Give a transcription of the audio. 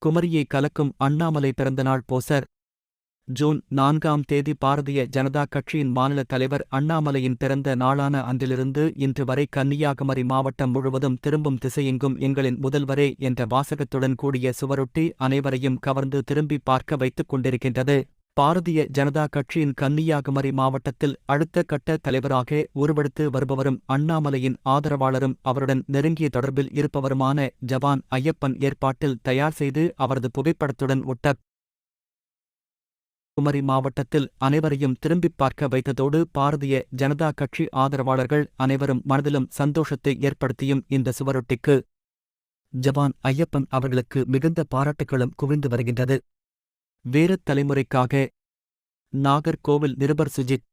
குமரியை கலக்கும் அண்ணாமலை பிறந்தநாள் poster. June 4ஆம் தேதி பாரதிய ஜனதா கட்சியின் மாநில தலைவர் அண்ணாமலையின் பிறந்த நாளான அன்றிலிருந்து இன்று வரை கன்னியாகுமரி மாவட்டம் முழுவதும் திரும்பும் திசையெங்கும் எங்களின் முதல்வரே என்ற வாசகத்துடன் கூடிய சுவரொட்டி அனைவரையும் கவர்ந்து திரும்பி பார்க்க வைத்துக் கொண்டிருக்கின்றது. பாரதிய ஜனதா கட்சியின் கன்னியாகுமரி மாவட்டத்தில் அடுத்த கட்ட தலைவராக உருவெடுத்து வருபவரும் அண்ணாமலையின் ஆதரவாளரும் அவருடன் நெருங்கிய தொடர்பில் இருப்பவருமான ஜவான் ஐயப்பன் ஏற்பாட்டில் தயார் செய்து அவரது புகைப்படத்துடன் ஒட்ட குமரி மாவட்டத்தில் அனைவரையும் திரும்பிப் பார்க்க வைத்ததோடு பாரதிய ஜனதா கட்சி ஆதரவாளர்கள் அனைவரும் மனதிலும் சந்தோஷத்தை ஏற்படுத்தியும் இந்த சுவரொட்டிக்கு ஜவான் ஐயப்பன் அவர்களுக்கு மிகுந்த பாராட்டுகளும் குவிந்து வருகின்றது. வேறு தலைமுறைக்காக நாகர்கோவில் நிருபர் சுஜித்.